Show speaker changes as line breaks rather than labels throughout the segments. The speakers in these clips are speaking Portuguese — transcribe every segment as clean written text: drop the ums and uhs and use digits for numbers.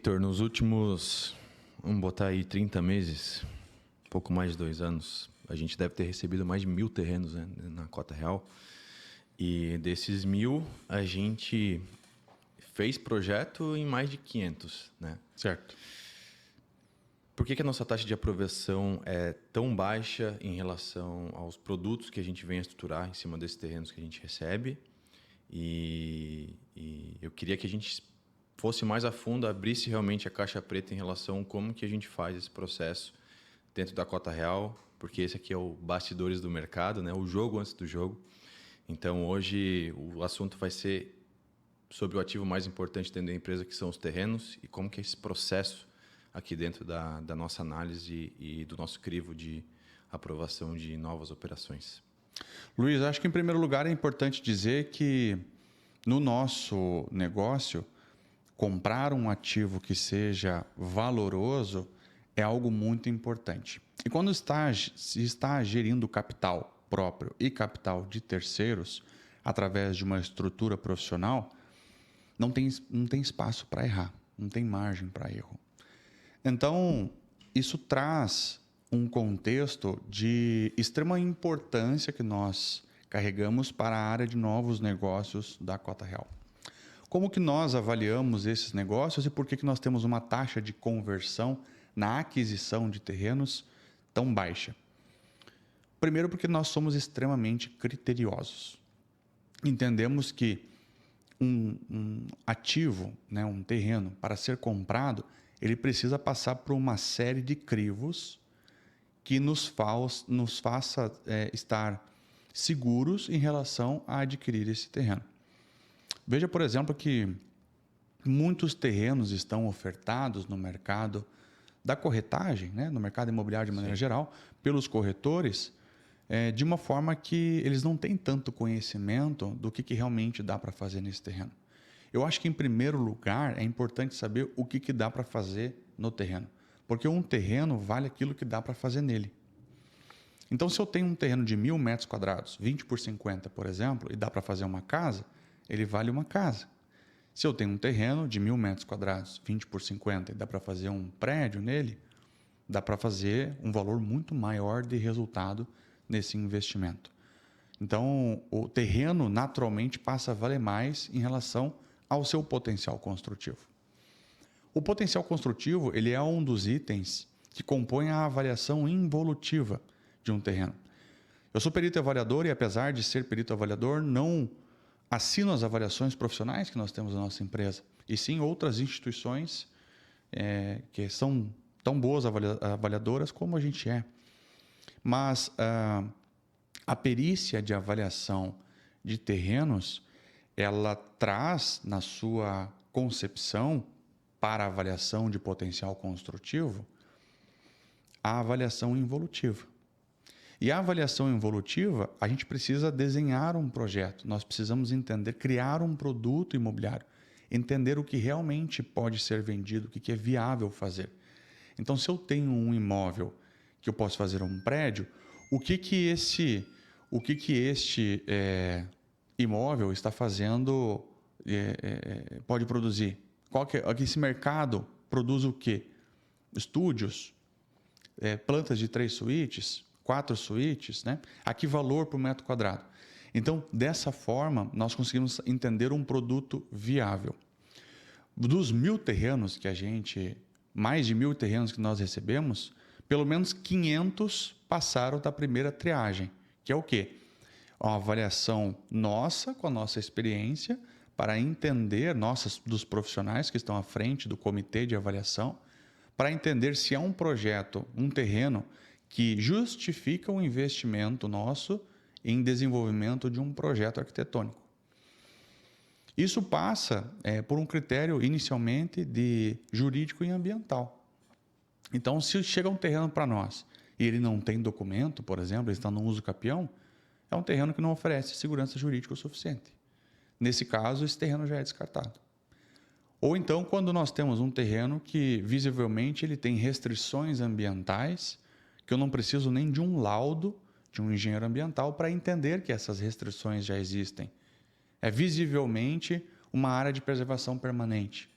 Vitor, nos últimos, vamos botar aí 30 meses, pouco mais de 2 anos, a gente deve ter recebido mais de 1.000 terrenos, né, na cota real. E desses 1.000, a gente fez projeto em mais de 500, né?
Certo.
Por que a nossa taxa de aprovação é tão baixa em relação aos produtos que a gente vem a estruturar em cima desses terrenos que a gente recebe? E eu queria que a gente fosse mais a fundo, abrisse realmente a caixa preta em relação a como que a gente faz esse processo dentro da cota real, porque esse aqui é o bastidores do mercado, né? O jogo antes do jogo. Então, hoje, o assunto vai ser sobre o ativo mais importante dentro da empresa, que são os terrenos, e como que é esse processo aqui dentro da nossa análise e do nosso crivo de aprovação de novas operações.
Luiz, acho que em primeiro lugar é importante dizer que no nosso negócio, comprar um ativo que seja valoroso é algo muito importante. E quando se está gerindo capital próprio e capital de terceiros, através de uma estrutura profissional, não tem espaço para errar, não tem margem para erro. Então, isso traz um contexto de extrema importância que nós carregamos para a área de novos negócios da cota real. Como que nós avaliamos esses negócios e por que nós temos uma taxa de conversão na aquisição de terrenos tão baixa? Primeiro, porque nós somos extremamente criteriosos. Entendemos que um ativo, né, um terreno, para ser comprado, ele precisa passar por uma série de crivos que nos faça estar seguros em relação a adquirir esse terreno. Veja, por exemplo, que muitos terrenos estão ofertados no mercado da corretagem, né, no mercado imobiliário de maneira geral, pelos corretores, de uma forma que eles não têm tanto conhecimento do que realmente dá para fazer nesse terreno. Eu acho que, em primeiro lugar, é importante saber o que dá para fazer no terreno, porque um terreno vale aquilo que dá para fazer nele. Então, se eu tenho um terreno de 1.000 metros quadrados, 20 por 50, por exemplo, e dá para fazer uma casa, ele vale uma casa. Se eu tenho um terreno de 1.000 metros quadrados, 20 por 50, e dá para fazer um prédio nele, dá para fazer um valor muito maior de resultado nesse investimento. Então, o terreno naturalmente passa a valer mais em relação ao seu potencial construtivo. O potencial construtivo, ele é um dos itens que compõe a avaliação involutiva de um terreno. Eu sou perito avaliador e, apesar de ser perito avaliador, não assino as avaliações profissionais que nós temos na nossa empresa, e sim outras instituições que são tão boas avaliadoras como a gente é. Mas a perícia de avaliação de terrenos, ela traz na sua concepção para a avaliação de potencial construtivo a avaliação involutiva. E a avaliação involutiva, a gente precisa desenhar um projeto, nós precisamos entender, criar um produto imobiliário, entender o que realmente pode ser vendido, o que é viável fazer. Então, se eu tenho um imóvel que eu posso fazer um prédio, o que este imóvel está fazendo, pode produzir? Esse mercado produz o quê? Estúdios, plantas de 3 suítes, 4 suítes, né? A que valor por metro quadrado? Então, dessa forma, nós conseguimos entender um produto viável. Dos 1.000 terrenos mais de 1.000 terrenos que nós recebemos, pelo menos 500 passaram da primeira triagem, que é o quê? Uma avaliação nossa, com a nossa experiência, para entender, dos profissionais que estão à frente do comitê de avaliação, para entender se é um projeto, um terreno que justifica o investimento nosso em desenvolvimento de um projeto arquitetônico. Isso passa por um critério, inicialmente, de jurídico e ambiental. Então, se chega um terreno para nós e ele não tem documento, por exemplo, ele está no uso capião, é um terreno que não oferece segurança jurídica o suficiente. Nesse caso, esse terreno já é descartado. Ou então, quando nós temos um terreno que, visivelmente, ele tem restrições ambientais, que eu não preciso nem de um laudo de um engenheiro ambiental para entender que essas restrições já existem. É visivelmente uma área de preservação permanente.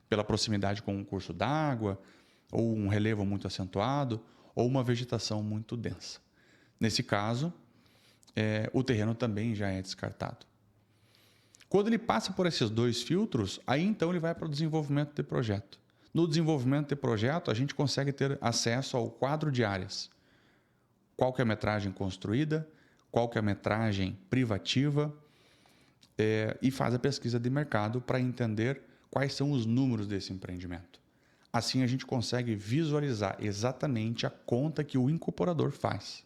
pela proximidade com um curso d'água, ou um relevo muito acentuado, ou uma vegetação muito densa. Nesse caso, o terreno também já é descartado. Quando ele passa por esses 2 filtros, aí então ele vai para o desenvolvimento de projeto. No desenvolvimento de projeto, a gente consegue ter acesso ao quadro de áreas. Qual que é a metragem construída, qual que é a metragem privativa, e faz a pesquisa de mercado para entender quais são os números desse empreendimento. Assim a gente consegue visualizar exatamente a conta que o incorporador faz.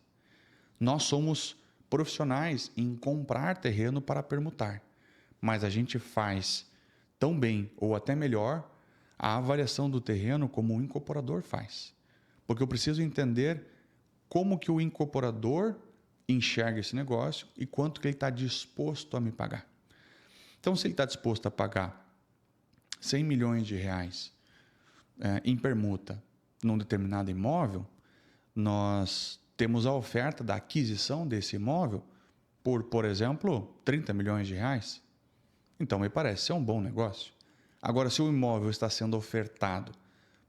Nós somos profissionais em comprar terreno para permutar, mas a gente faz tão bem ou até melhor a avaliação do terreno como o incorporador faz. Porque eu preciso entender como que o incorporador enxerga esse negócio e quanto que ele está disposto a me pagar. Então, se ele está disposto a pagar 100 milhões de reais em permuta num determinado imóvel, nós temos a oferta da aquisição desse imóvel por exemplo, 30 milhões de reais. Então, me parece ser um bom negócio. Agora, se o imóvel está sendo ofertado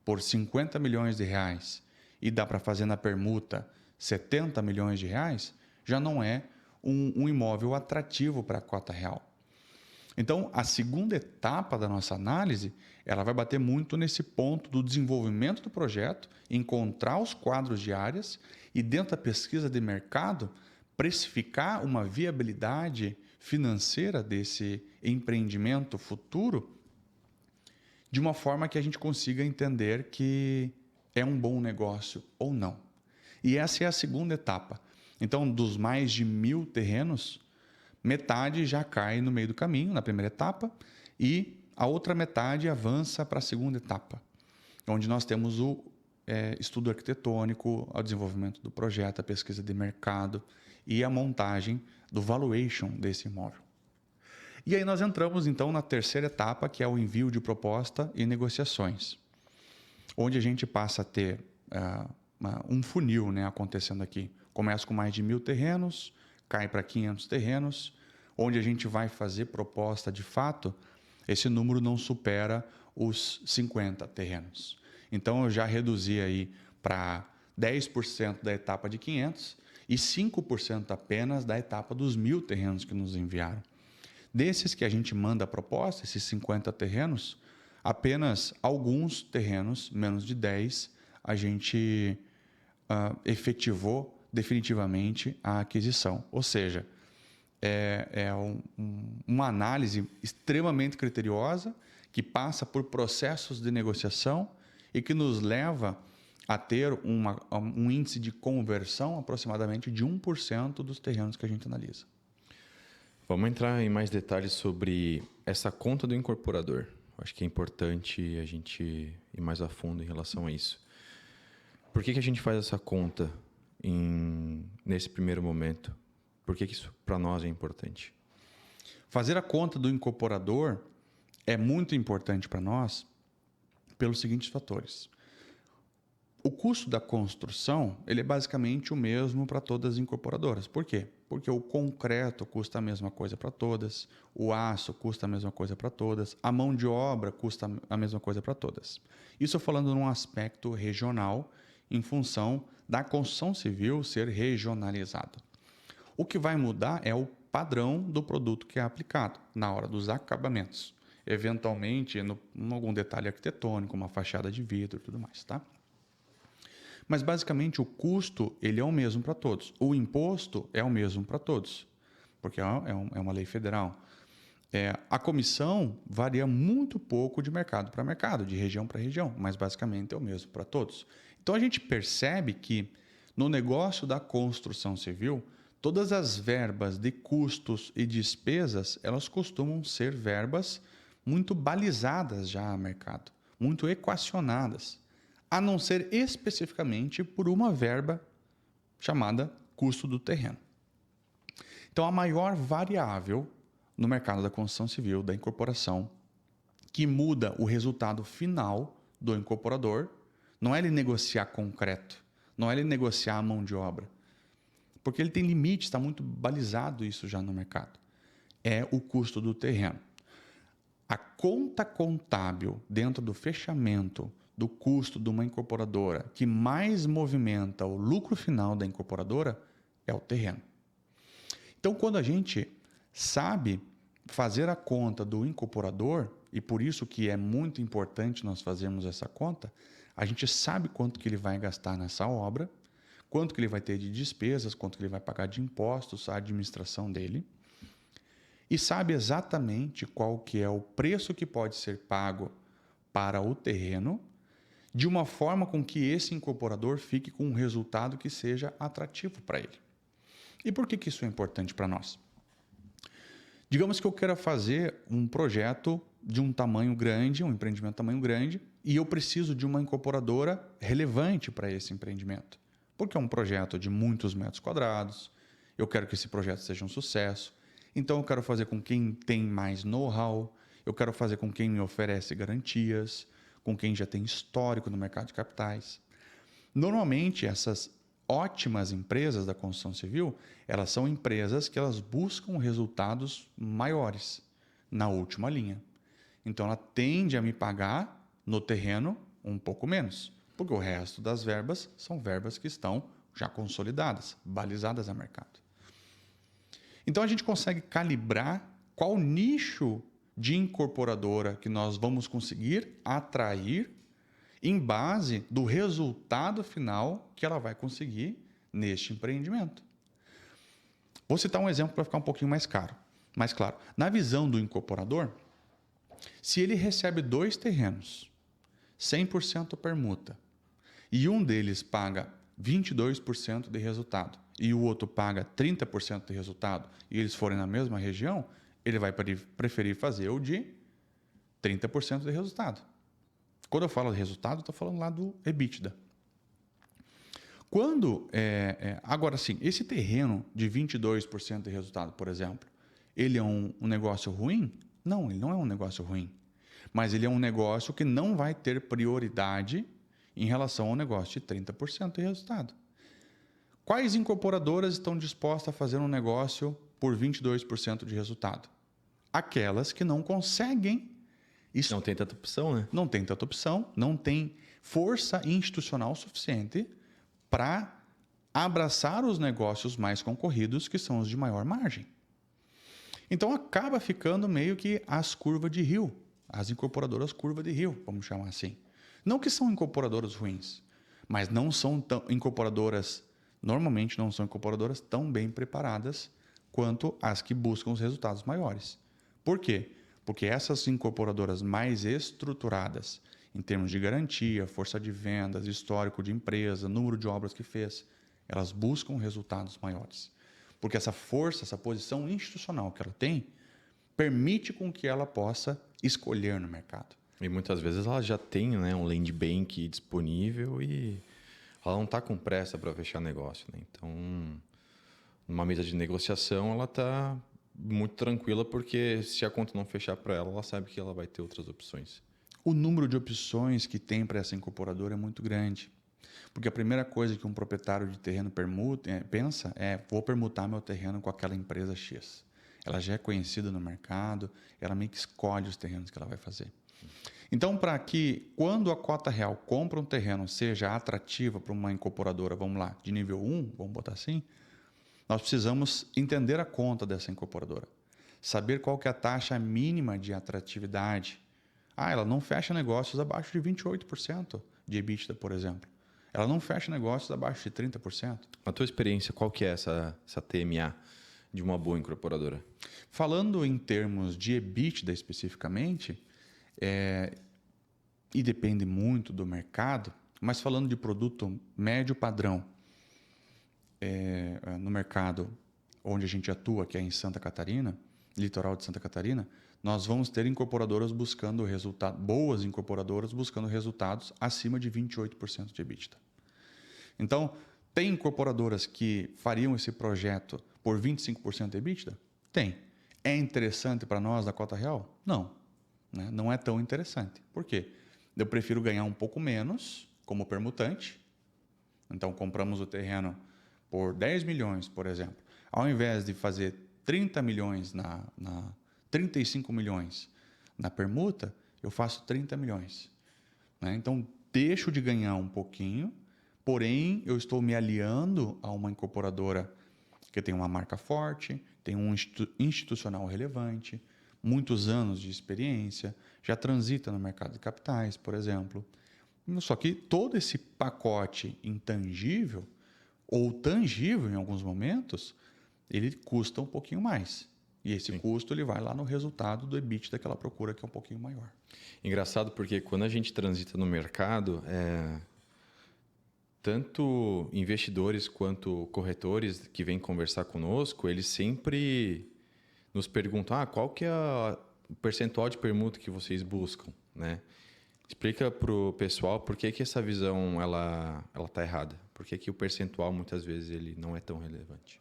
por 50 milhões de reais e dá para fazer na permuta 70 milhões de reais, já não é um imóvel atrativo para a cota real. Então, a segunda etapa da nossa análise, ela vai bater muito nesse ponto do desenvolvimento do projeto, encontrar os quadros de áreas e, dentro da pesquisa de mercado, precificar uma viabilidade financeira desse empreendimento futuro de uma forma que a gente consiga entender que é um bom negócio ou não. E essa é a segunda etapa. Então, dos mais de 1.000 terrenos, metade já cai no meio do caminho, na primeira etapa, e a outra metade avança para a segunda etapa, onde nós temos o estudo arquitetônico, o desenvolvimento do projeto, a pesquisa de mercado e a montagem do valuation desse imóvel. E aí nós entramos, então, na terceira etapa, que é o envio de proposta e negociações, onde a gente passa a ter um funil, né, acontecendo aqui. Começa com mais de 1.000 terrenos, cai para 500 terrenos, onde a gente vai fazer proposta de fato, esse número não supera os 50 terrenos. Então, eu já reduzi aí para 10% da etapa de 500 e 5% apenas da etapa dos 1.000 terrenos que nos enviaram. Desses que a gente manda a proposta, esses 50 terrenos, apenas alguns terrenos, menos de 10, a gente efetivou definitivamente a aquisição. Ou seja, uma análise extremamente criteriosa que passa por processos de negociação e que nos leva a ter um índice de conversão aproximadamente de 1% dos terrenos que a gente analisa.
Vamos entrar em mais detalhes sobre essa conta do incorporador. Acho que é importante a gente ir mais a fundo em relação a isso. Por que a gente faz essa conta nesse primeiro momento? Por que isso para nós é importante?
Fazer a conta do incorporador é muito importante para nós pelos seguintes fatores. O custo da construção ele é basicamente o mesmo para todas as incorporadoras. Por quê? Porque o concreto custa a mesma coisa para todas, o aço custa a mesma coisa para todas, a mão de obra custa a mesma coisa para todas. Isso falando num aspecto regional, em função da construção civil ser regionalizada. O que vai mudar é o padrão do produto que é aplicado na hora dos acabamentos. Eventualmente, em algum detalhe arquitetônico, uma fachada de vidro e tudo mais, tá? Mas, basicamente, o custo ele é o mesmo para todos. O imposto é o mesmo para todos, porque é uma lei federal. A comissão varia muito pouco de mercado para mercado, de região para região, mas, basicamente, é o mesmo para todos. Então, a gente percebe que, no negócio da construção civil, todas as verbas de custos e despesas, elas costumam ser verbas muito balizadas já a mercado, muito equacionadas, a não ser especificamente por uma verba chamada custo do terreno. Então, a maior variável no mercado da construção civil, da incorporação, que muda o resultado final do incorporador, não é ele negociar concreto, não é ele negociar a mão de obra, porque ele tem limite, está muito balizado isso já no mercado. É o custo do terreno. a conta contábil dentro do fechamento do custo de uma incorporadora que mais movimenta o lucro final da incorporadora é o terreno. Então, quando a gente sabe fazer a conta do incorporador, e por isso que é muito importante nós fazermos essa conta, a gente sabe quanto que ele vai gastar nessa obra, quanto que ele vai ter de despesas, quanto que ele vai pagar de impostos, a administração dele, e sabe exatamente qual que é o preço que pode ser pago para o terreno, de uma forma com que esse incorporador fique com um resultado que seja atrativo para ele. E por que isso é importante para nós? Digamos que eu queira fazer um projeto de um tamanho grande, um empreendimento de tamanho grande, e eu preciso de uma incorporadora relevante para esse empreendimento. Porque é um projeto de muitos metros quadrados, eu quero que esse projeto seja um sucesso, então eu quero fazer com quem tem mais know-how, eu quero fazer com quem me oferece garantias, com quem já tem histórico no mercado de capitais. Normalmente, essas ótimas empresas da construção civil, elas são empresas que elas buscam resultados maiores na última linha. Então, ela tende a me pagar no terreno um pouco menos, porque o resto das verbas são verbas que estão já consolidadas, balizadas a mercado. Então, a gente consegue calibrar qual nicho de incorporadora que nós vamos conseguir atrair em base do resultado final que ela vai conseguir neste empreendimento. Vou citar um exemplo para ficar um pouquinho mais claro. Na visão do incorporador, se ele recebe 2 terrenos, 100% permuta, e um deles paga 22% de resultado e o outro paga 30% de resultado, e eles forem na mesma região, ele vai preferir fazer o de 30% de resultado. Quando eu falo de resultado, estou falando lá do EBITDA. Agora sim, esse terreno de 22% de resultado, por exemplo, ele é um negócio ruim? Não, ele não é um negócio ruim. Mas ele é um negócio que não vai ter prioridade em relação ao negócio de 30% de resultado. Quais incorporadoras estão dispostas a fazer um negócio por 22% de resultado? Aquelas que não conseguem.
Isso não tem tanta opção, né?
Não tem tanta opção, não tem força institucional suficiente para abraçar os negócios mais concorridos, que são os de maior margem. Então, acaba ficando meio que as curvas de rio, as incorporadoras curva de rio, vamos chamar assim. Não que são incorporadoras ruins, mas não são normalmente não são incorporadoras tão bem preparadas quanto as que buscam os resultados maiores. Por quê? Porque essas incorporadoras mais estruturadas, em termos de garantia, força de vendas, histórico de empresa, número de obras que fez, elas buscam resultados maiores. Porque essa força, essa posição institucional que ela tem, permite com que ela possa escolher no mercado.
E muitas vezes ela já tem, né, um land bank disponível e ela não está com pressa para fechar negócio, né? Então, numa mesa de negociação, ela está muito tranquila, porque se a conta não fechar para ela, ela sabe que ela vai ter outras opções.
O número de opções que tem para essa incorporadora é muito grande. Porque a primeira coisa que um proprietário de terreno pensa é: vou permutar meu terreno com aquela empresa X. Ela já é conhecida no mercado, ela meio que escolhe os terrenos que ela vai fazer. Então, para que quando a cota real compra um terreno seja atrativa para uma incorporadora, vamos lá, de nível 1, vamos botar assim, nós precisamos entender a conta dessa incorporadora, saber qual que é a taxa mínima de atratividade. Ela não fecha negócios abaixo de 28% de EBITDA, por exemplo. Ela não fecha negócios abaixo de 30%.
Na tua experiência, qual que é essa TMA de uma boa incorporadora?
Falando em termos de EBITDA especificamente, e depende muito do mercado, mas falando de produto médio padrão, no mercado onde a gente atua, que é em Santa Catarina, litoral de Santa Catarina, nós vamos ter incorporadoras buscando boas incorporadoras buscando resultados acima de 28% de EBITDA. Então, tem incorporadoras que fariam esse projeto por 25% de EBITDA? Tem. É interessante para nós da cota real? Não. Né? Não é tão interessante. Por quê? Eu prefiro ganhar um pouco menos como permutante. Então, compramos o terreno por 10 milhões, por exemplo. Ao invés de fazer 30 milhões 35 milhões na permuta, eu faço 30 milhões. Né? Então, deixo de ganhar um pouquinho, porém, eu estou me aliando a uma incorporadora que tem uma marca forte, tem um institucional relevante, muitos anos de experiência, já transita no mercado de capitais, por exemplo. Só que todo esse pacote intangível ou tangível em alguns momentos, ele custa um pouquinho mais. E esse custo ele vai lá no resultado do EBIT daquela procura que é um pouquinho maior.
Engraçado porque quando a gente transita no mercado, tanto investidores quanto corretores que vêm conversar conosco, eles sempre nos perguntam qual que é o percentual de permuta que vocês buscam, né? Explica para o pessoal por que essa visão ela está errada. Por que o percentual muitas vezes ele não é tão relevante.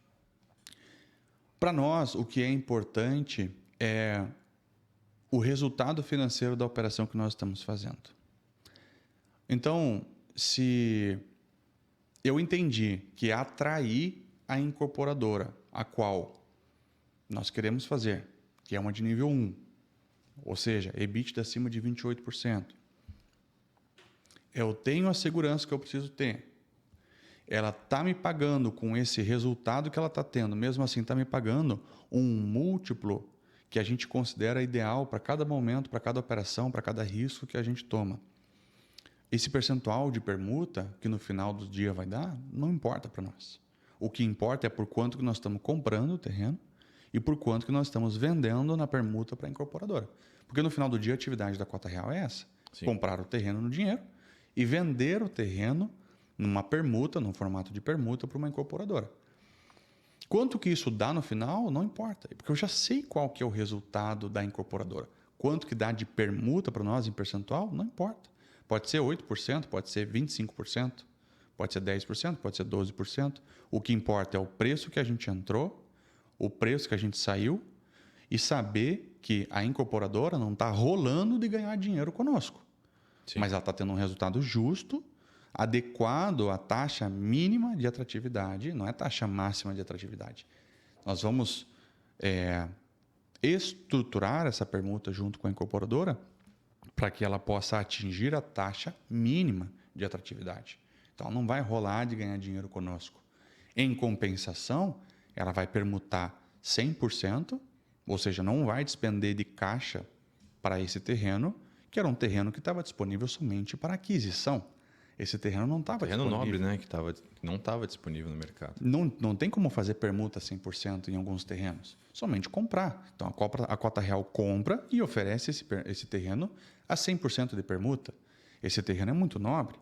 Para nós, o que é importante é o resultado financeiro da operação que nós estamos fazendo. Então, se eu entendi que atrair a incorporadora, a qual nós queremos fazer, que é uma de nível 1, ou seja, EBITDA acima de 28%, eu tenho a segurança que eu preciso ter. Ela está me pagando com esse resultado que ela está tendo, mesmo assim está me pagando um múltiplo que a gente considera ideal para cada momento, para cada operação, para cada risco que a gente toma. Esse percentual de permuta que no final do dia vai dar, não importa para nós. O que importa é por quanto que nós estamos comprando o terreno e por quanto que nós estamos vendendo na permuta para a incorporadora. Porque no final do dia a atividade da cota real é essa. Sim. Comprar o terreno no dinheiro e vender o terreno numa permuta, num formato de permuta para uma incorporadora. Quanto que isso dá no final, não importa, porque eu já sei qual que é o resultado da incorporadora. Quanto que dá de permuta para nós em percentual, não importa. Pode ser 8%, pode ser 25%, pode ser 10%, pode ser 12%. O que importa é o preço que a gente entrou, o preço que a gente saiu e saber que a incorporadora não está rolando de ganhar dinheiro conosco. Sim. Mas ela está tendo um resultado justo, adequado à taxa mínima de atratividade, não é taxa máxima de atratividade. Nós vamos estruturar essa permuta junto com a incorporadora para que ela possa atingir a taxa mínima de atratividade. Então, não vai rolar de ganhar dinheiro conosco. Em compensação, ela vai permutar 100%, ou seja, não vai despender de caixa para esse terreno, que era um terreno que estava disponível somente para aquisição. Esse terreno não estava disponível.
Terreno nobre, né? Que não estava disponível no mercado.
Não tem como fazer permuta 100% em alguns terrenos. Somente comprar. Então, a cota real compra e oferece esse terreno a 100% de permuta. Esse terreno é muito nobre,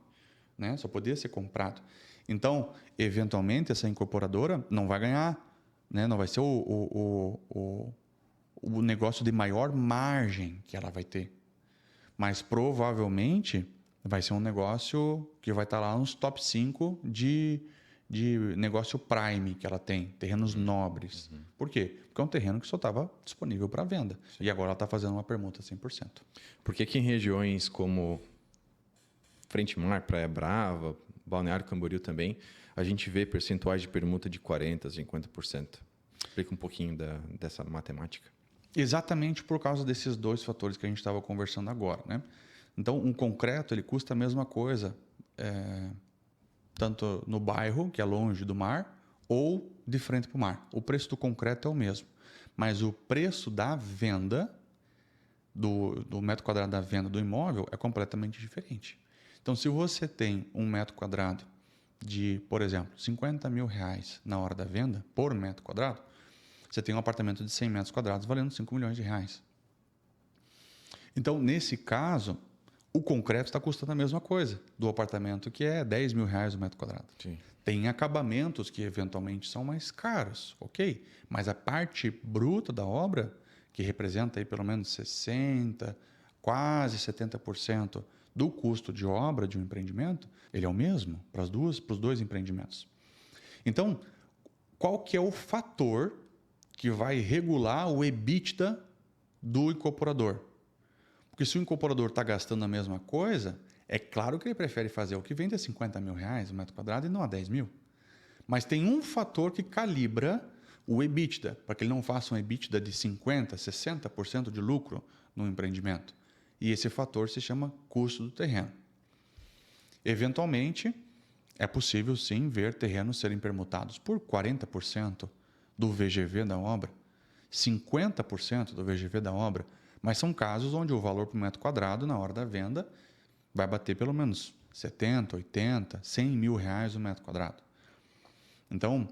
né? Só poderia ser comprado. Então, eventualmente, essa incorporadora não vai ganhar, né? Não vai ser o negócio de maior margem que ela vai ter. Mas, provavelmente, vai ser um negócio que vai estar lá nos top 5 de negócio prime que ela tem, terrenos nobres. Uhum. Por quê? Porque é um terreno que só estava disponível para venda. Sim. E agora ela está fazendo uma permuta 100%.
Por que em regiões como Frente Mar, Praia Brava, Balneário Camboriú também, a gente vê percentuais de permuta de 40%, 50%? Explica um pouquinho dessa matemática.
Exatamente por causa desses dois fatores que a gente estava conversando agora, né? Então, um concreto ele custa a mesma coisa, tanto no bairro, que é longe do mar, ou de frente para o mar. O preço do concreto é o mesmo, mas o preço da venda, do metro quadrado da venda do imóvel, é completamente diferente. Então, se você tem um metro quadrado de, por exemplo, R$50 mil na hora da venda, por metro quadrado, você tem um apartamento de 100 metros quadrados valendo R$5 milhões. Então, nesse caso, o concreto está custando a mesma coisa do apartamento, que é R$10 mil o metro quadrado.
Sim.
Tem acabamentos que eventualmente são mais caros, ok? Mas a parte bruta da obra, que representa aí pelo menos 60%, quase 70% do custo de obra de um empreendimento, ele é o mesmo para os dois empreendimentos. Então, qual que é o fator que vai regular o EBITDA do incorporador? Porque se o incorporador está gastando a mesma coisa, é claro que ele prefere fazer o que vende a R$50 mil o metro quadrado e não a 10 mil. Mas tem um fator que calibra o EBITDA, para que ele não faça um EBITDA de 50%, 60% de lucro no empreendimento. E esse fator se chama custo do terreno. Eventualmente, é possível sim ver terrenos serem permutados por 40% do VGV da obra, 50% do VGV da obra, mas são casos onde o valor por metro quadrado na hora da venda vai bater pelo menos 70, 80, 100 mil reais o metro quadrado. Então,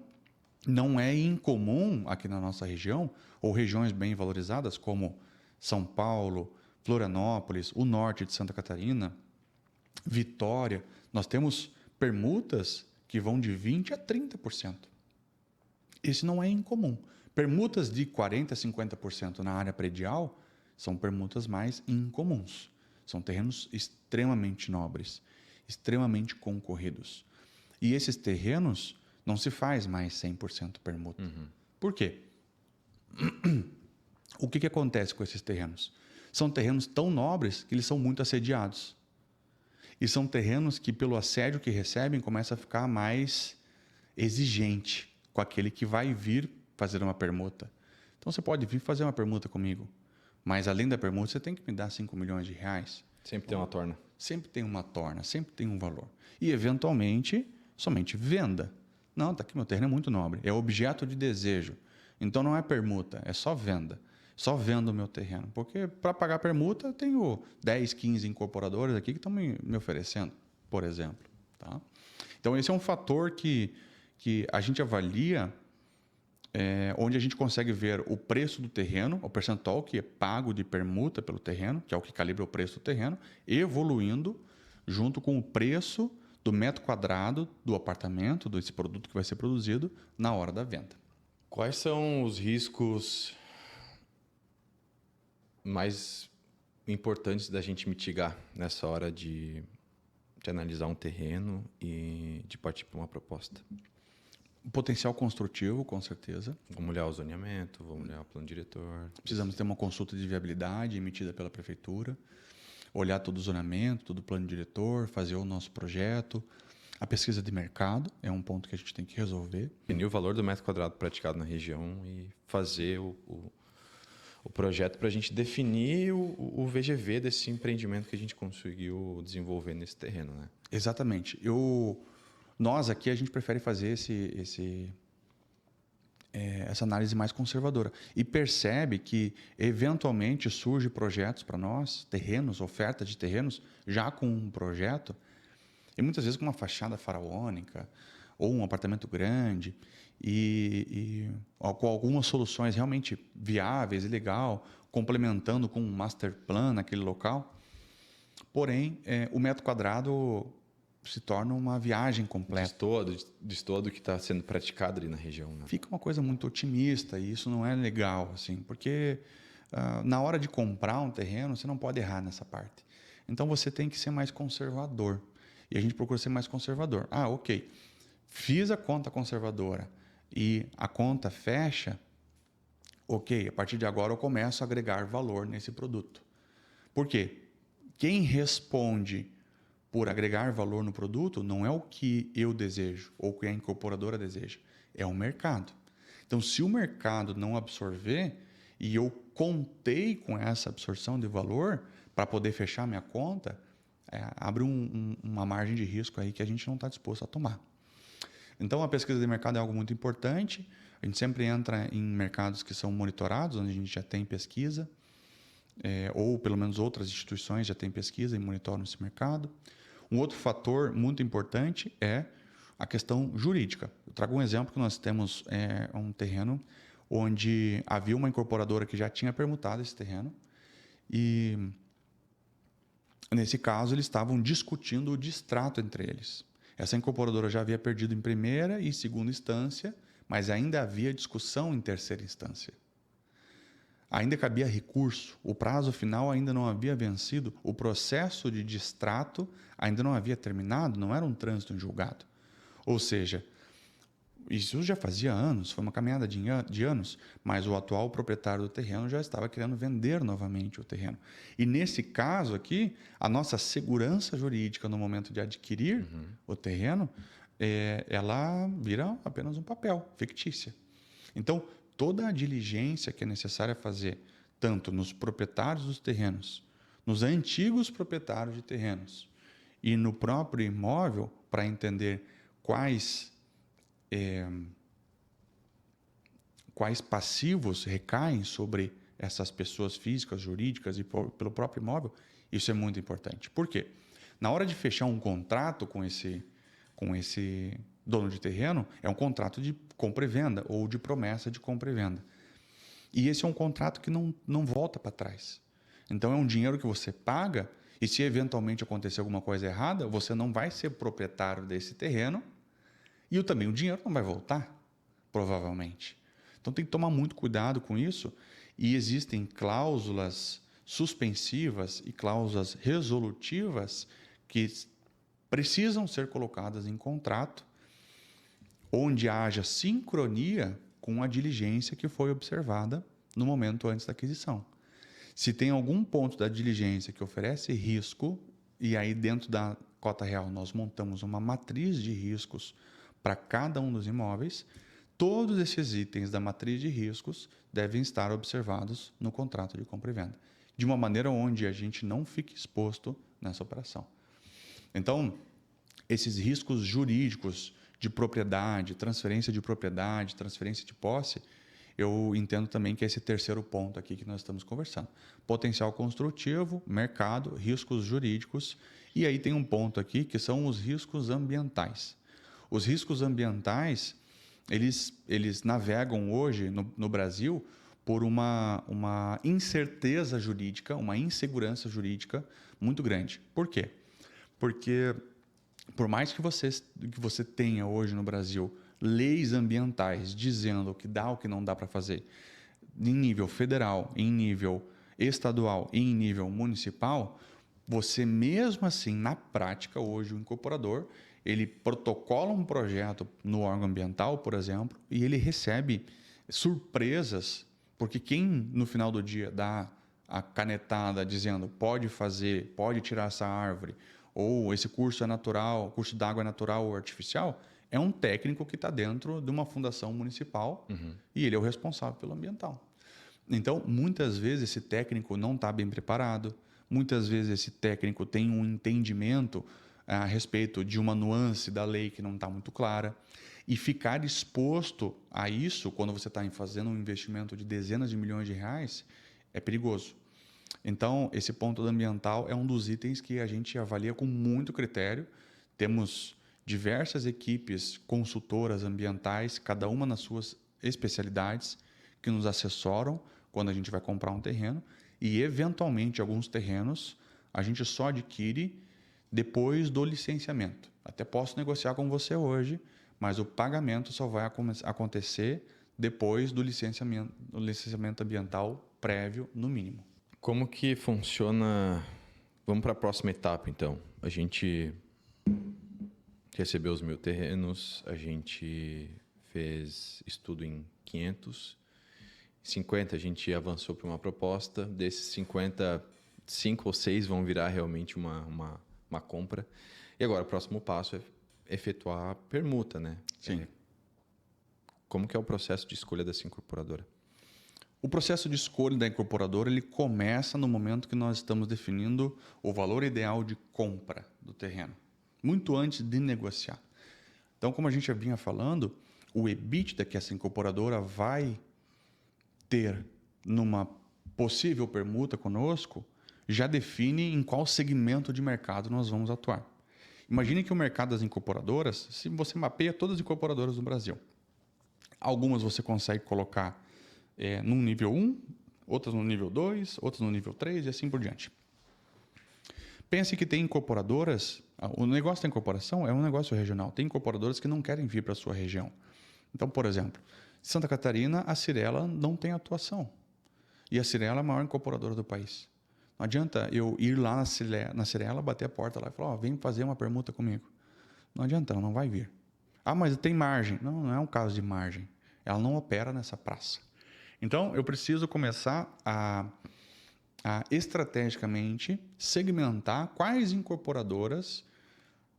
não é incomum aqui na nossa região, ou regiões bem valorizadas como São Paulo, Florianópolis, o norte de Santa Catarina, Vitória, nós temos permutas que vão de 20% a 30%. Isso não é incomum. Permutas de 40% a 50% na área predial são permutas mais incomuns. São terrenos extremamente nobres, extremamente concorridos. E esses terrenos não se faz mais 100% permuta. Por quê? O que acontece com esses terrenos? São terrenos tão nobres que eles são muito assediados. E são terrenos que, pelo assédio que recebem, começa a ficar mais exigente com aquele que vai vir fazer uma permuta. Então, você pode vir fazer uma permuta comigo, mas além da permuta, você tem que me dar 5 milhões de reais.
Sempre tem uma torna.
Sempre tem uma torna, sempre tem um valor. E, eventualmente, somente venda. Não, está aqui, meu terreno é muito nobre. É objeto de desejo. Então, não é permuta, é só venda. Só vendo o meu terreno. Porque, para pagar permuta, eu tenho 10, 15 incorporadores aqui que estão me oferecendo, por exemplo. Tá? Então, esse é um fator que a gente avalia, onde a gente consegue ver o preço do terreno, o percentual que é pago de permuta pelo terreno, que é o que calibra o preço do terreno, evoluindo junto com o preço do metro quadrado do apartamento, desse produto que vai ser produzido na hora da venda.
Quais são os riscos mais importantes da gente mitigar nessa hora de analisar um terreno e de partir para uma proposta?
O potencial construtivo, com certeza.
Vamos olhar o zoneamento, vamos olhar o plano diretor.
Precisamos ter uma consulta de viabilidade emitida pela prefeitura, olhar todo o zoneamento, todo o plano diretor, fazer o nosso projeto. A pesquisa de mercado é um ponto que a gente tem que resolver.
Definir o valor do metro quadrado praticado na região e fazer o projeto para a gente definir o VGV desse empreendimento que a gente conseguiu desenvolver nesse terreno, né?
Exatamente. Nós aqui, a gente prefere fazer essa análise mais conservadora. E percebe que, eventualmente, surgem projetos para nós, terrenos, oferta de terrenos, já com um projeto, e muitas vezes com uma fachada faraônica, ou um apartamento grande, e com algumas soluções realmente viáveis e legal, complementando com um master plan naquele local. Porém, o metro quadrado se torna uma viagem completa.
Destoa do que está sendo praticado ali na região, né?
Fica uma coisa muito otimista e isso não é legal, assim, porque na hora de comprar um terreno, você não pode errar nessa parte. Então, você tem que ser mais conservador. E a gente procura ser mais conservador. Ok. Fiz a conta conservadora e a conta fecha, ok, a partir de agora eu começo a agregar valor nesse produto. Por quê? Quem responde por agregar valor no produto não é o que eu desejo ou o que a incorporadora deseja, é o mercado. Então, se o mercado não absorver e eu contei com essa absorção de valor para poder fechar minha conta, abre uma margem de risco aí que a gente não está disposto a tomar. Então, a pesquisa de mercado é algo muito importante. A gente sempre entra em mercados que são monitorados, onde a gente já tem pesquisa, ou pelo menos outras instituições já têm pesquisa e monitoram esse mercado. Um outro fator muito importante é a questão jurídica. Eu trago um exemplo que nós temos um terreno onde havia uma incorporadora que já tinha permutado esse terreno e, nesse caso, eles estavam discutindo o distrato entre eles. Essa incorporadora já havia perdido em primeira e segunda instância, mas ainda havia discussão em terceira instância. Ainda cabia recurso, o prazo final ainda não havia vencido, o processo de distrato ainda não havia terminado, não era um trânsito em julgado. Ou seja, isso já fazia anos, foi uma caminhada de anos, mas o atual proprietário do terreno já estava querendo vender novamente o terreno. E nesse caso aqui, a nossa segurança jurídica no momento de adquirir o terreno, ela vira apenas um papel, fictícia. Então, toda a diligência que é necessária fazer, tanto nos proprietários dos terrenos, nos antigos proprietários de terrenos e no próprio imóvel, para entender quais passivos recaem sobre essas pessoas físicas, jurídicas e pelo próprio imóvel, isso é muito importante. Por quê? Na hora de fechar um contrato com esse dono de terreno, é um contrato de compra e venda ou de promessa de compra e venda. E esse é um contrato que não volta para trás. Então, é um dinheiro que você paga e se eventualmente acontecer alguma coisa errada, você não vai ser proprietário desse terreno e também o dinheiro não vai voltar, provavelmente. Então, tem que tomar muito cuidado com isso e existem cláusulas suspensivas e cláusulas resolutivas que precisam ser colocadas em contrato onde haja sincronia com a diligência que foi observada no momento antes da aquisição. Se tem algum ponto da diligência que oferece risco, e aí dentro da cota real nós montamos uma matriz de riscos para cada um dos imóveis, todos esses itens da matriz de riscos devem estar observados no contrato de compra e venda, de uma maneira onde a gente não fique exposto nessa operação. Então, esses riscos jurídicos de propriedade, transferência de posse, eu entendo também que é esse terceiro ponto aqui que nós estamos conversando. Potencial construtivo, mercado, riscos jurídicos, e aí tem um ponto aqui que são os riscos ambientais. Os riscos ambientais, eles navegam hoje no Brasil por uma incerteza jurídica, uma insegurança jurídica muito grande. Por quê? Porque por mais que você tenha hoje no Brasil leis ambientais dizendo o que dá, o que não dá para fazer, em nível federal, em nível estadual e em nível municipal, você mesmo assim, na prática, hoje o incorporador, ele protocola um projeto no órgão ambiental, por exemplo, e ele recebe surpresas, porque quem no final do dia dá a canetada dizendo pode fazer, pode tirar essa árvore, ou esse curso é natural, o curso d'água é natural ou artificial, é um técnico que está dentro de uma fundação municipal e ele é o responsável pelo ambiental. Então, muitas vezes esse técnico não está bem preparado, muitas vezes esse técnico tem um entendimento a respeito de uma nuance da lei que não está muito clara, e ficar exposto a isso quando você está fazendo um investimento de dezenas de milhões de reais é perigoso. Então, esse ponto ambiental é um dos itens que a gente avalia com muito critério. Temos diversas equipes consultoras ambientais, cada uma nas suas especialidades, que nos assessoram quando a gente vai comprar um terreno e, eventualmente, alguns terrenos a gente só adquire depois do licenciamento. Até posso negociar com você hoje, mas o pagamento só vai acontecer depois do licenciamento ambiental prévio, no mínimo.
Como que funciona? Vamos para a próxima etapa, então. A gente recebeu os 1.000 terrenos, a gente fez estudo em 500, 50 a gente avançou para uma proposta, desses 50, 5 ou 6 vão virar realmente uma compra. E agora o próximo passo é efetuar a permuta, né?
Sim.
Como que é o processo de escolha dessa incorporadora?
O processo de escolha da incorporadora ele começa no momento que nós estamos definindo o valor ideal de compra do terreno, muito antes de negociar. Então, como a gente já vinha falando, o EBITDA que essa incorporadora vai ter numa possível permuta conosco já define em qual segmento de mercado nós vamos atuar. Imagine que o mercado das incorporadoras, se você mapeia todas as incorporadoras do Brasil, algumas você consegue colocar num nível 1, outras no nível 2, outras no nível 3 e assim por diante. Pense que tem incorporadoras, o negócio da incorporação é um negócio regional, tem incorporadoras que não querem vir para a sua região. Então, por exemplo, Santa Catarina, a Cyrela não tem atuação. E a Cyrela é a maior incorporadora do país. Não adianta eu ir lá na Cyrela, bater a porta lá e falar, vem fazer uma permuta comigo. Não adianta, ela não vai vir. Ah, mas tem margem. Não, não é um caso de margem. Ela não opera nessa praça. Então, eu preciso começar a estrategicamente segmentar quais incorporadoras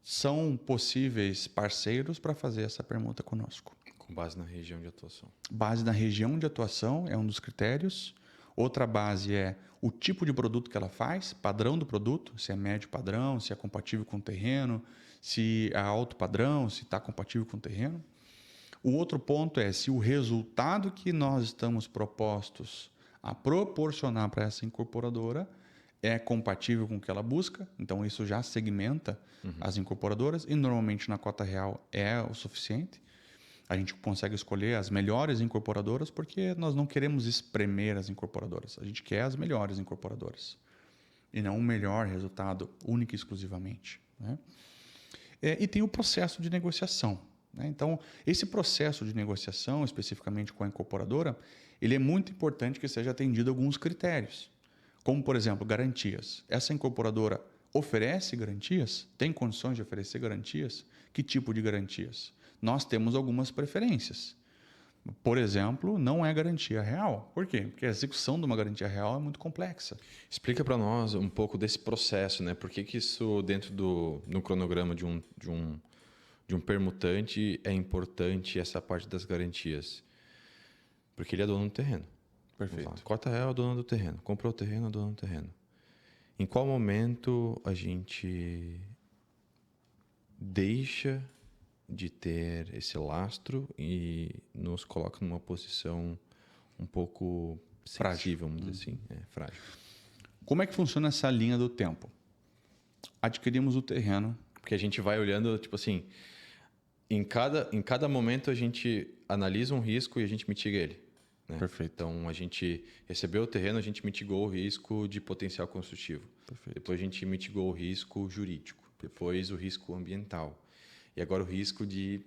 são possíveis parceiros para fazer essa permuta conosco.
Com base na região de atuação.
Base na região de atuação é um dos critérios. Outra base é o tipo de produto que ela faz, padrão do produto, se é médio padrão, se é compatível com o terreno, se é alto padrão, se está compatível com o terreno. O outro ponto é se o resultado que nós estamos propostos a proporcionar para essa incorporadora é compatível com o que ela busca. Então, isso já segmenta as incorporadoras e normalmente na cota real é o suficiente. A gente consegue escolher as melhores incorporadoras porque nós não queremos espremer as incorporadoras. A gente quer as melhores incorporadoras e não o melhor resultado único e exclusivamente, né? E tem o processo de negociação, né? Então, esse processo de negociação, especificamente com a incorporadora, ele é muito importante que seja atendido a alguns critérios, como, por exemplo, garantias. Essa incorporadora oferece garantias? Tem condições de oferecer garantias? Que tipo de garantias? Nós temos algumas preferências. Por exemplo, não é garantia real. Por quê? Porque a execução de uma garantia real é muito complexa.
Explica para nós um pouco desse processo, né? Por que isso, dentro no cronograma de um permutante, é importante essa parte das garantias? Porque ele é dono do terreno.
Perfeito.
Cota real é dono do terreno. Comprou o terreno, é dono do terreno. Em qual momento a gente deixa de ter esse lastro e nos coloca numa posição um pouco sensível, vamos dizer assim, frágil?
Como é que funciona essa linha do tempo? Adquirimos o terreno.
Porque a gente vai olhando, tipo assim, em cada momento a gente analisa um risco e a gente mitiga ele, né?
Perfeito.
Então, a gente recebeu o terreno, a gente mitigou o risco de potencial construtivo.
Perfeito.
Depois a gente mitigou o risco jurídico. Depois o risco ambiental. E agora o risco de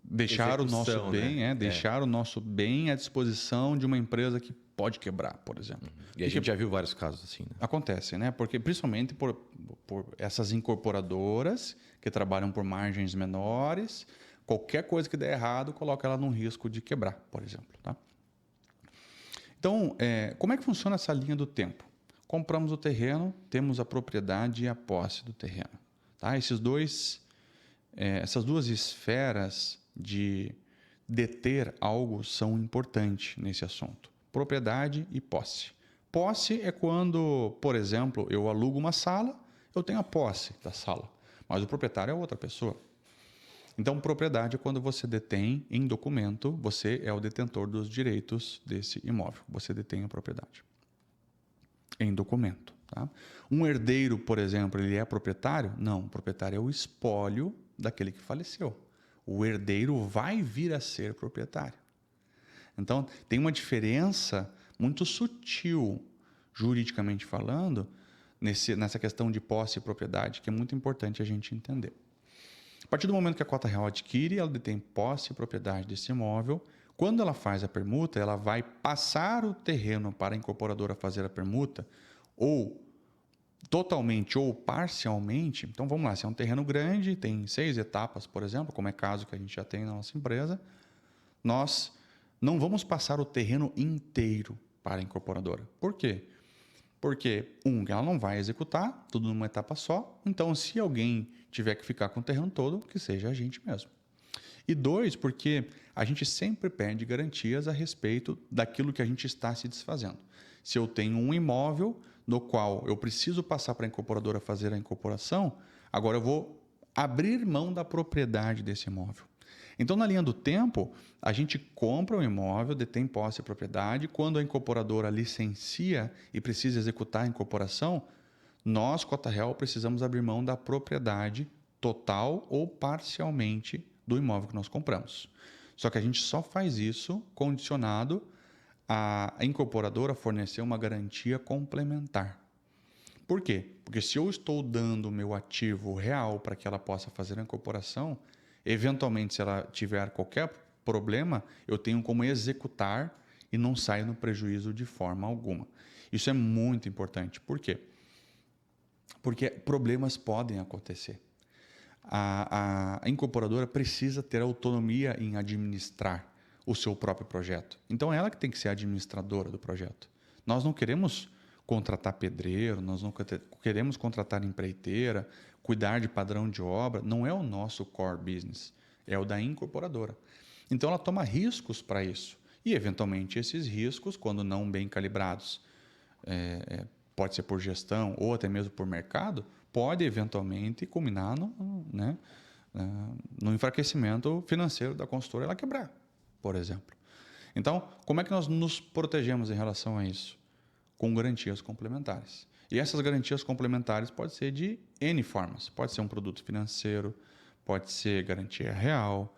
deixar o nosso bem,
né?
deixar o nosso bem à disposição de uma empresa que pode quebrar, por exemplo.
E a gente já viu vários casos assim, né?
Acontece, né? Porque principalmente por essas incorporadoras que trabalham por margens menores, qualquer coisa que der errado coloca ela num risco de quebrar, por exemplo, tá? Então, como é que funciona essa linha do tempo? Compramos o terreno, temos a propriedade e a posse do terreno, tá? Essas duas esferas de deter algo são importantes nesse assunto. Propriedade e posse. Posse é quando, por exemplo, eu alugo uma sala, eu tenho a posse da sala, mas o proprietário é outra pessoa. Então, propriedade é quando você detém em documento, você é o detentor dos direitos desse imóvel, você detém a propriedade em documento, tá? Um herdeiro, por exemplo, ele é proprietário? Não, o proprietário é o espólio daquele que faleceu. O herdeiro vai vir a ser proprietário. Então, tem uma diferença muito sutil, juridicamente falando, nessa questão de posse e propriedade, que é muito importante a gente entender. A partir do momento que a cota real adquire, ela detém posse e propriedade desse imóvel. Quando ela faz a permuta, ela vai passar o terreno para a incorporadora fazer a permuta, ou totalmente ou parcialmente. Então, vamos lá, se é um terreno grande, tem 6 etapas, por exemplo, como é caso que a gente já tem na nossa empresa, nós não vamos passar o terreno inteiro para a incorporadora. Por quê? Porque, ela não vai executar tudo numa etapa só, então se alguém tiver que ficar com o terreno todo, que seja a gente mesmo. E 2, porque a gente sempre pede garantias a respeito daquilo que a gente está se desfazendo. Se eu tenho um imóvel no qual eu preciso passar para a incorporadora fazer a incorporação, agora eu vou abrir mão da propriedade desse imóvel. Então, na linha do tempo, a gente compra um imóvel, detém posse e propriedade. Quando a incorporadora licencia e precisa executar a incorporação, nós, cota real, precisamos abrir mão da propriedade total ou parcialmente do imóvel que nós compramos. Só que a gente só faz isso condicionado a incorporadora fornecer uma garantia complementar. Por quê? Porque se eu estou dando o meu ativo real para que ela possa fazer a incorporação, eventualmente, se ela tiver qualquer problema, eu tenho como executar e não saio no prejuízo de forma alguma. Isso é muito importante. Por quê? Porque problemas podem acontecer. A incorporadora precisa ter autonomia em administrar o seu próprio projeto. Então, é ela que tem que ser a administradora do projeto. Nós não queremos contratar pedreiro, nós não queremos contratar empreiteira, cuidar de padrão de obra. Não é o nosso core business, é o da incorporadora. Então, ela toma riscos para isso. E, eventualmente, esses riscos, quando não bem calibrados, pode ser por gestão ou até mesmo por mercado, pode, eventualmente, culminar no enfraquecimento financeiro da consultora, ela quebrar, por exemplo. Então, como é que nós nos protegemos em relação a isso? Com garantias complementares. E essas garantias complementares podem ser de N formas. Pode ser um produto financeiro, pode ser garantia real,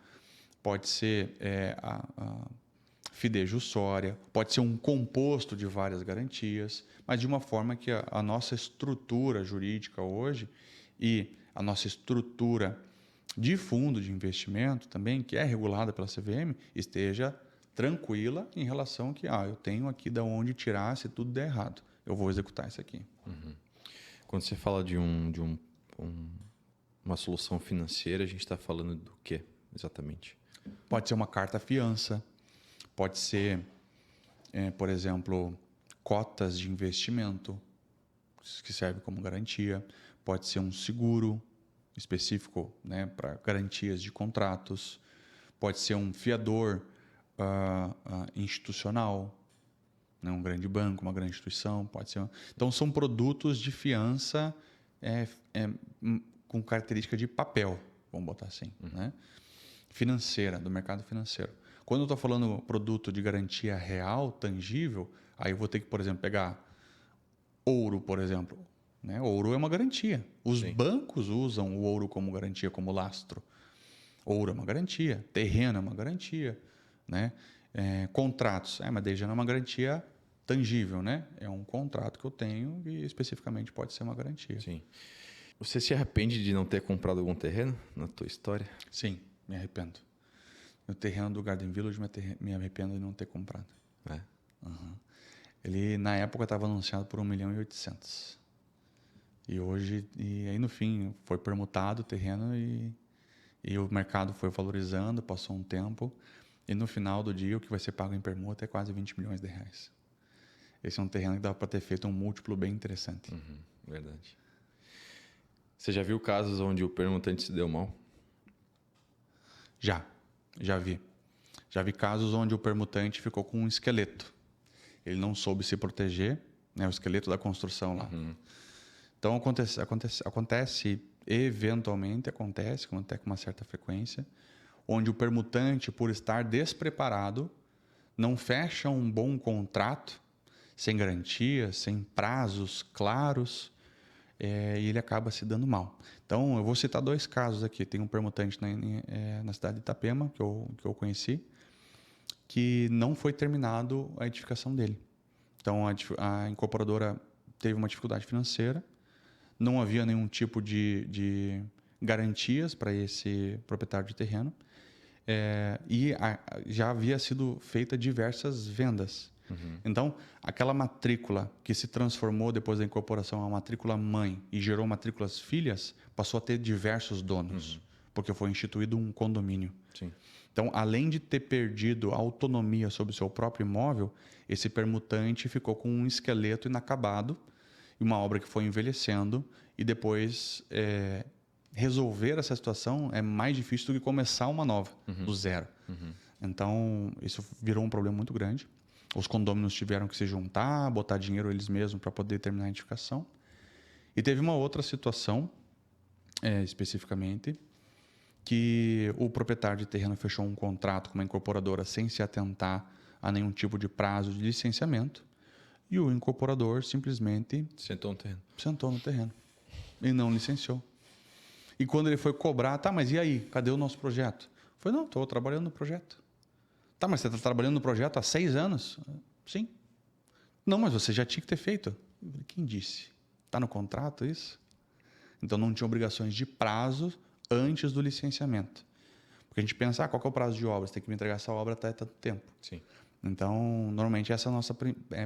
pode ser a fidejussória, pode ser um composto de várias garantias, mas de uma forma que a nossa estrutura jurídica hoje e a nossa estrutura de fundo de investimento também, que é regulada pela CVM, esteja tranquila em relação que eu tenho aqui de onde tirar se tudo der errado. Eu vou executar isso aqui.
Uhum. Quando você fala de uma solução financeira, a gente está falando do quê exatamente?
Pode ser uma carta-fiança, pode ser, por exemplo, cotas de investimento, que serve como garantia, pode ser um seguro específico, né, para garantias de contratos, pode ser um fiador institucional, né, um grande banco, uma grande instituição, pode ser. Então são produtos de fiança com característica de papel, vamos botar assim, né? Financeira, do mercado financeiro. Quando eu estou falando produto de garantia real, tangível, aí eu vou ter que, por exemplo, pegar ouro, por exemplo. Né? Ouro é uma garantia. Os bancos usam o ouro como garantia, como lastro. Ouro é uma garantia. Terreno é uma garantia. Né? Contratos. Mas daí já não é uma garantia tangível. Né? É um contrato que eu tenho e especificamente pode ser uma garantia.
Sim. Você se arrepende de não ter comprado algum terreno na tua história?
Sim, me arrependo. No terreno do Garden Village, me arrependo de não ter comprado. Uhum. Ele, na época, estava anunciado por 1.800.000. E aí no fim foi permutado o terreno e o mercado foi valorizando, passou um tempo e no final do dia o que vai ser pago em permuta é quase 20 milhões de reais. Esse é um terreno que dá para ter feito um múltiplo bem interessante.
Verdade. Você já viu casos onde o permutante se deu mal?
Já vi. Já vi casos onde o permutante ficou com um esqueleto. Ele não soube se proteger, né, o esqueleto da construção lá. Então, eventualmente acontece, até com uma certa frequência, onde o permutante, por estar despreparado, não fecha um bom contrato, sem garantia, sem prazos claros, e ele acaba se dando mal. Então, eu vou citar 2 casos aqui. Tem um permutante na cidade de Itapema, que eu conheci, que não foi terminado a edificação dele. Então, a incorporadora teve uma dificuldade financeira, não havia nenhum tipo de garantias para esse proprietário de terreno e já havia sido feita diversas vendas. Então, aquela matrícula que se transformou depois da incorporação a matrícula mãe e gerou matrículas filhas, passou a ter diversos donos, porque foi instituído um condomínio.
Sim.
Então, além de ter perdido a autonomia sobre o seu próprio imóvel, esse permutante ficou com um esqueleto inacabado e uma obra que foi envelhecendo e depois resolver essa situação é mais difícil do que começar uma nova, do zero. Então, isso virou um problema muito grande. Os condôminos tiveram que se juntar, botar dinheiro eles mesmos para poder terminar a edificação. E teve uma outra situação, especificamente, que o proprietário de terreno fechou um contrato com uma incorporadora sem se atentar a nenhum tipo de prazo de licenciamento e o incorporador simplesmente
sentou
no terreno e não licenciou. E quando ele foi cobrar, mas e aí? Cadê o nosso projeto? Eu falei, não, estou trabalhando no projeto. Mas você está trabalhando no projeto há 6 anos? Sim. Não, mas você já tinha que ter feito. Eu falei, quem disse? Está no contrato isso? Então não tinha obrigações de prazo antes do licenciamento. Porque a gente pensa, qual que é o prazo de obra? Você tem que me entregar essa obra até tanto tempo.
Sim.
Então, normalmente essa é a nossa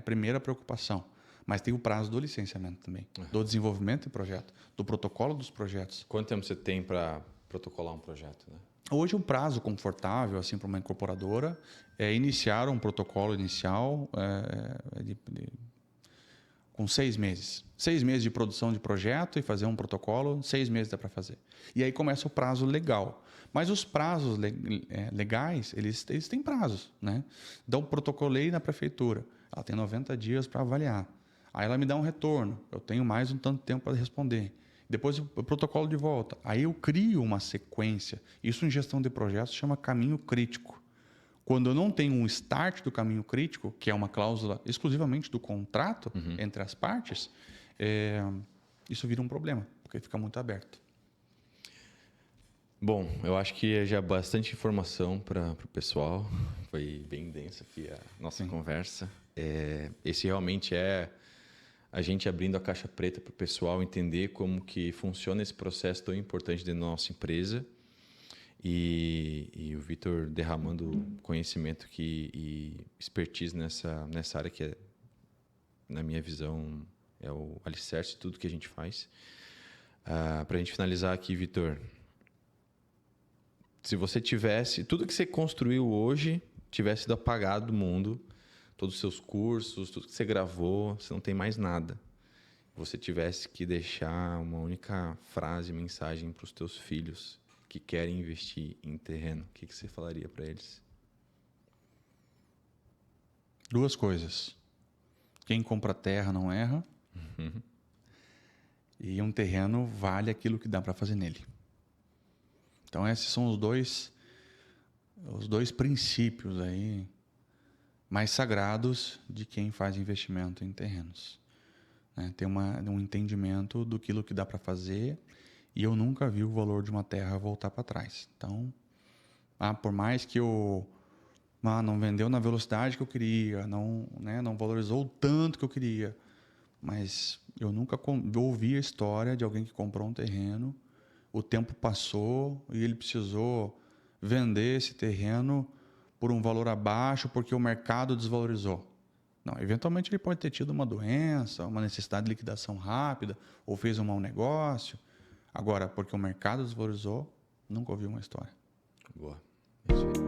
primeira preocupação. Mas tem o prazo do licenciamento também, do desenvolvimento do projeto, do protocolo dos projetos.
Quanto tempo você tem para protocolar um projeto, né?
Hoje, um prazo confortável assim, para uma incorporadora é iniciar um protocolo inicial com 6 meses. 6 meses de produção de projeto e fazer um protocolo, 6 meses dá para fazer. E aí começa o prazo legal. Mas os prazos legais, eles têm prazos, né? Então, protocolei na prefeitura. Ela tem 90 dias para avaliar. Aí ela me dá um retorno. Eu tenho mais um tanto de tempo para responder. Depois eu protocolo de volta. Aí eu crio uma sequência. Isso em gestão de projetos chama caminho crítico. Quando eu não tenho um start do caminho crítico, que é uma cláusula exclusivamente do contrato entre as partes, isso vira um problema, porque fica muito aberto.
Bom, eu acho que é já bastante informação para o pessoal. Foi bem densa aqui a nossa conversa. Esse realmente é a gente abrindo a caixa preta para o pessoal entender como que funciona esse processo tão importante dentro da nossa empresa. E o Vitor derramando conhecimento e expertise nessa área que, na minha visão, é o alicerce de tudo que a gente faz. Para a gente finalizar aqui, Vitor, se você tivesse... Tudo que você construiu hoje tivesse sido apagado do mundo, todos os seus cursos, tudo que você gravou, você não tem mais nada. Você tivesse que deixar uma única frase, mensagem para os teus filhos que querem investir em terreno, o que você falaria para eles?
2 coisas. Quem compra terra não erra. E um terreno vale aquilo que dá para fazer nele. Então, esses são os dois princípios aí mais sagrados de quem faz investimento em terrenos. Ter um entendimento do que dá para fazer, e eu nunca vi o valor de uma terra voltar para trás. Então, por mais que não vendeu na velocidade que eu queria, não valorizou o tanto que eu queria, mas eu nunca ouvi a história de alguém que comprou um terreno, o tempo passou e ele precisou vender esse terreno por um valor abaixo porque o mercado desvalorizou. Não, eventualmente ele pode ter tido uma doença, uma necessidade de liquidação rápida, ou fez um mau negócio. Agora, porque o mercado desvalorizou, nunca ouvi uma história.
Boa. É isso aí.